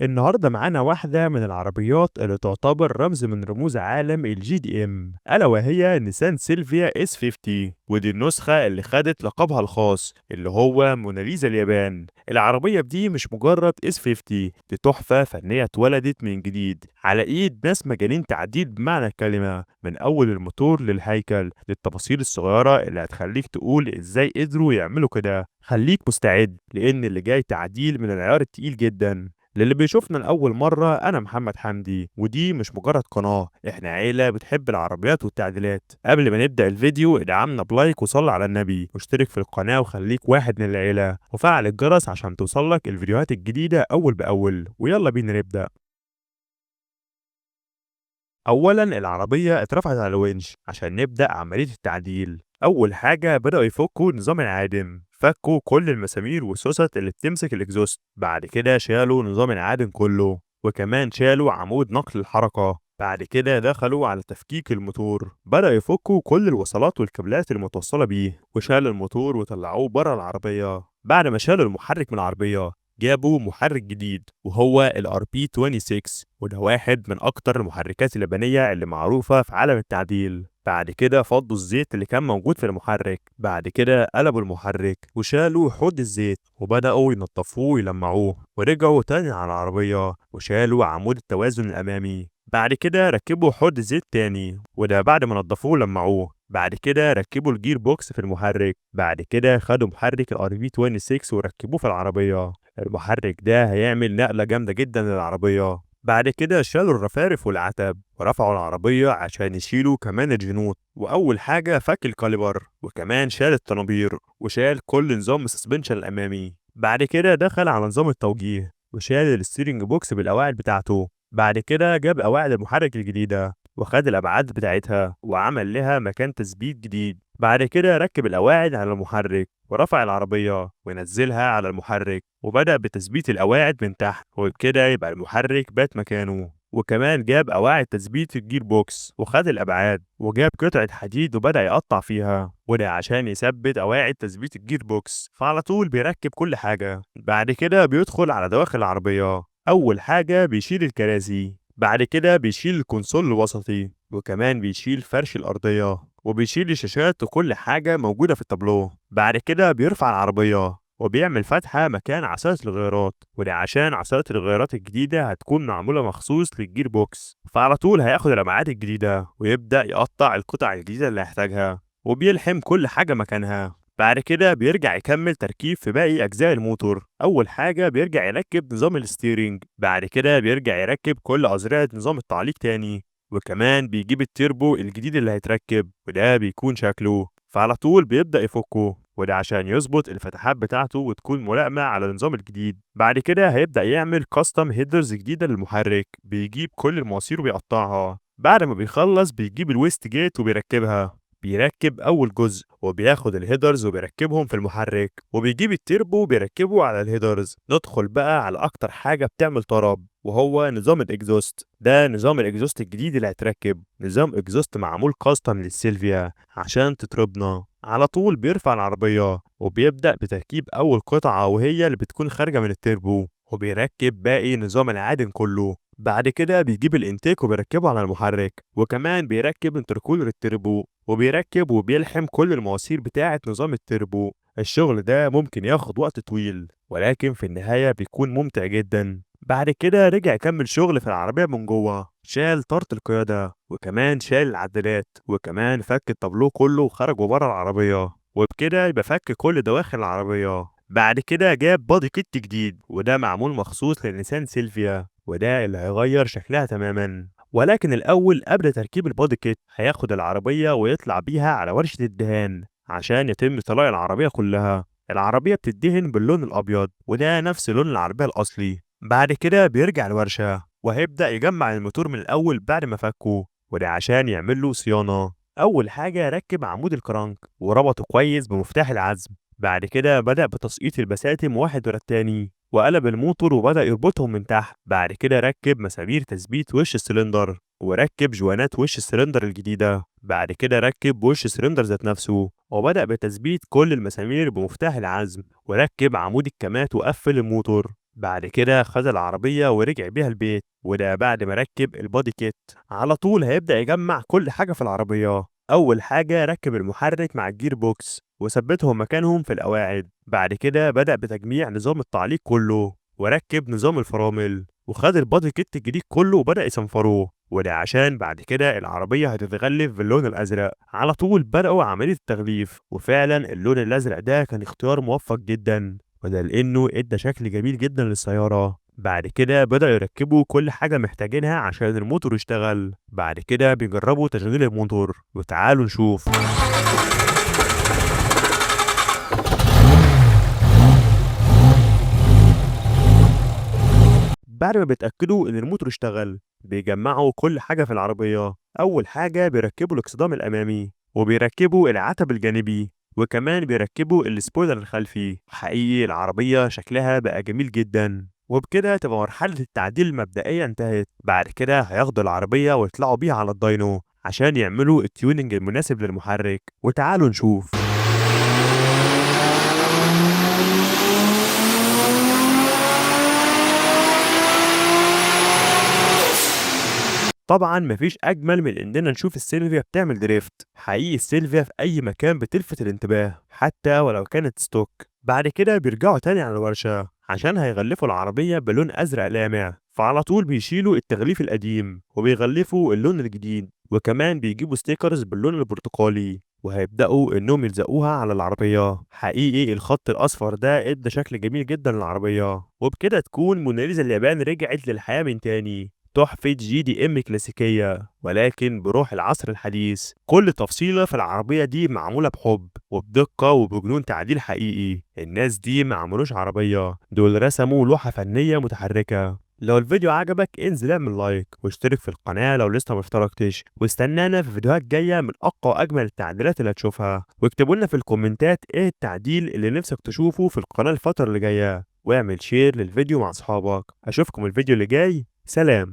النهارده معانا واحدة من العربيات اللي تعتبر رمز من رموز عالم الجي دي ام، ألا وهي نيسان سيلفيا اس 50. ودي النسخة اللي خدت لقبها الخاص اللي هو موناليزا اليابان. العربية دي مش مجرد اس 50، دي تحفة فنية اتولدت من جديد على ايد ناس مجانين تعديل بمعنى الكلمة، من أول الموتور للهيكل للتفاصيل الصغيرة اللي هتخليك تقول ازاي قدروا يعملوا كده. خليك مستعد لأن اللي جاي تعديل من العيار التقيل جدا. للي بيشوفنا لأول مرة، أنا محمد حمدي ودي مش مجرد قناة، إحنا عيلة بتحب العربيات والتعديلات. قبل ما نبدأ الفيديو ادعمنا بلايك وصل على النبي واشترك في القناة وخليك واحد من العيلة وفعل الجرس عشان توصلك الفيديوهات الجديدة أول بأول. ويلا بينا نبدأ. أولا العربية اترفعت على الونش عشان نبدأ عملية التعديل. أول حاجة بدأوا يفكوا نظام العادم، فكوا كل المسامير والسوست اللي بتمسك الإكزوست. بعد كده شالوا نظام العادم كله، وكمان شالوا عمود نقل الحركة. بعد كده دخلوا على تفكيك الموتور، بدأوا يفكوا كل الوصلات والكابلات المتوصلة بيه وشالوا الموتور وطلعوه بره العربية. بعد ما شالوا المحرك من العربية جابوا محرك جديد وهو ال RP26، وده واحد من أكتر المحركات اليابانية اللي معروفة في عالم التعديل. بعد كده فضوا الزيت اللي كان موجود في المحرك، بعد كده قلبوا المحرك وشالوا حوض الزيت وبدأوا ينضفوه ويلمعوه، ورجعوا تاني على العربية وشالوا عمود التوازن الأمامي. بعد كده ركبوا حوض زيت تاني، وده بعد ما نضفوه ولمعوه. بعد كده ركبوا الجير بوكس في المحرك. بعد كده خدوا محرك ال RP26 وركبوه في العربية. المحرك ده هيعمل نقلة جامدة جدا للعربية. بعد كده شالوا الرفارف والعتب ورفعوا العربية عشان يشيلوا كمان الجنوط. وأول حاجة فك الكاليبر وكمان شال الطنابير وشال كل نظام السسبنشن الأمامي. بعد كده دخل على نظام التوجيه وشال الستيرنج بوكس بالقواعد بتاعته. بعد كده جاب قواعد المحرك الجديدة وخد الأبعاد بتاعتها وعمل لها مكان تثبيت جديد. بعد كده ركب القواعد على المحرك ورفع العربية ونزلها على المحرك وبدأ بتثبيت القواعد من تحت، وبكده يبقى المحرك بات مكانه. وكمان جاب قواعد تثبيت الجير بوكس وخد الأبعاد وجاب قطعة حديد وبدأ يقطع فيها، وده عشان يثبت قواعد تثبيت الجير بوكس. فعلى طول بيركب كل حاجة. بعد كده بيدخل على دواخل العربية. أول حاجة بيشيل الكراسي، بعد كده بيشيل الكونسول الوسطي وكمان بيشيل فرش الأرضية وبيشيل الشاشات وكل حاجة موجودة في التابلو. بعد كده بيرفع العربية وبيعمل فتحة مكان عصاية الغيارات، وده عشان عصاية الغيارات الجديدة هتكون معمولة مخصوص للجير بوكس. فعلى طول هياخد الأبعاد الجديدة ويبدأ يقطع القطع الجديدة اللي هيحتاجها وبيلحم كل حاجة مكانها. بعد كده بيرجع يكمل تركيب في باقي أجزاء الموتور. أول حاجة بيرجع يركب نظام الستيرنج، بعد كده بيرجع يركب كل أزرعة نظام التعليق تاني، وكمان بيجيب التيربو الجديد اللي هيتركب وده بيكون شكله. فعلى طول بيبدأ يفكه، وده عشان يظبط الفتحات بتاعته وتكون ملائمة على النظام الجديد. بعد كده هيبدأ يعمل كاستم هيدرز جديدة للمحرك، بيجيب كل المواسير وبيقطعها. بعد ما بيخلص بيجيب الويست جيت وبيركبها. بيركب أول جزء وبياخد الهيدرز وبيركبهم في المحرك وبيجيب التيربو وبيركبه على الهيدرز. ندخل بقى على أكتر حاجة بتعمل طرب وهو نظام الإكزوست. ده نظام الإكزوست الجديد اللي هيتركب، نظام إكزوست معمول كاستم للسيلفيا عشان تطربنا. على طول بيرفع العربية وبيبدأ بتركيب أول قطعة وهي اللي بتكون خارجة من التيربو، وبيركب باقي نظام العادم كله. بعد كده بيجيب الانتيك وبيركبه على المحرك وكمان بيركب انتركولر التربو وبيركب وبيلحم كل المواسير بتاعة نظام التربو. الشغل ده ممكن ياخد وقت طويل ولكن في النهاية بيكون ممتع جدا. بعد كده رجع يكمل شغل في العربية من جوه، شال طارة القيادة وكمان شال العدادات وكمان فك التابلو كله وخرجه بره العربية، وبكده يبقى فك كل دواخل العربية. بعد كده جاب بادي كيت جديد وده معمول مخصوص لنيسان سيلفيا، وده اللي هيغير شكلها تماما. ولكن الأول قبل تركيب البادي كيت هياخد العربية ويطلع بيها على ورشة الدهان عشان يتم طلاء العربية كلها. العربية بتدهن باللون الأبيض وده نفس لون العربية الأصلي. بعد كده بيرجع الورشة وهيبدأ يجمع الموتور من الأول بعد ما فكه، وده عشان يعمل له صيانة. أول حاجة ركب عمود الكرنك وربطه كويس بمفتاح العزم. بعد كده بدأ بتسقيط البساتم واحد ورا التاني وقلب الموتور وبدأ يربطهم من تحت. بعد كده ركب مسامير تثبيت وش السلندر وركب جوانات وش السلندر الجديدة. بعد كده ركب وش السلندر ذات نفسه وبدأ بتثبيت كل المسامير بمفتاح العزم وركب عمود الكمات وقفل الموتور. بعد كده خد العربية ورجع بيها البيت، وده بعد ما ركب البودي كيت. على طول هيبدأ يجمع كل حاجة في العربية. أول حاجة ركب المحرك مع الجير بوكس وثبتهم مكانهم في القواعد. بعد كده بدأ بتجميع نظام التعليق كله، وركب نظام الفرامل، وخد البادي كيت الجديد كله وبدأ يصنفروه، وده عشان بعد كده العربية هتتغلف باللون الأزرق. على طول بدأوا عملية التغليف، وفعلا اللون الأزرق ده كان اختيار موفق جدا، وده لأنه ادى شكل جميل جدا للسيارة. بعد كده بدأوا يركبوا كل حاجة محتاجينها عشان الموتور يشتغل. بعد كده بيجربوا تشغيل الموتور، وتعالوا نشوف. بعد ما بيتأكدوا إن الموتور اشتغل، بيجمعوا كل حاجة في العربية. أول حاجة بيركبوا الإكسدام الأمامي، وبيركبوا العتب الجانبي، وكمان بيركبوا السبويلر الخلفي. حقيقي العربية شكلها بقى جميل جدا، وبكده تبقى مرحلة التعديل المبدئية انتهت. بعد كده هياخدوا العربية ويطلعوا بيها على الداينو عشان يعملوا التيوننج المناسب للمحرك، وتعالوا نشوف. طبعا مفيش اجمل من اننا نشوف السيلفيا بتعمل دريفت. حقيقي السيلفيا في اي مكان بتلفت الانتباه حتى ولو كانت ستوك. بعد كده بيرجعوا تاني على الورشة عشان هيغلفوا العربية بلون ازرق لامع، فعلى طول بيشيلوا التغليف القديم وبيغلفوا اللون الجديد، وكمان بيجيبوا ستيكرز باللون البرتقالي وهيبدأوا انهم يلزقوها على العربية. حقيقي الخط الاصفر ده ادى شكل جميل جدا للعربية، وبكده تكون موناليزا اليابان رجعت للحياة من تاني. تحفة جي دي ام كلاسيكية ولكن بروح العصر الحديث. كل تفصيلة في العربية دي معمولة بحب وبدقة وبجنون تعديل حقيقي. الناس دي معملوش عربية، دول رسموا لوحة فنية متحركة. لو الفيديو عجبك انزل اعمل لايك واشترك في القناة لو لسه مشتركتش، واستنانا في فيديوهات جاية من اقوى واجمل التعديلات اللي هتشوفها. واكتبوا لنا في الكومنتات ايه التعديل اللي نفسك تشوفه في القناة الفترة اللي جاية، واعمل شير للفيديو مع اصحابك. اشوفكم الفيديو اللي جاي. سلام.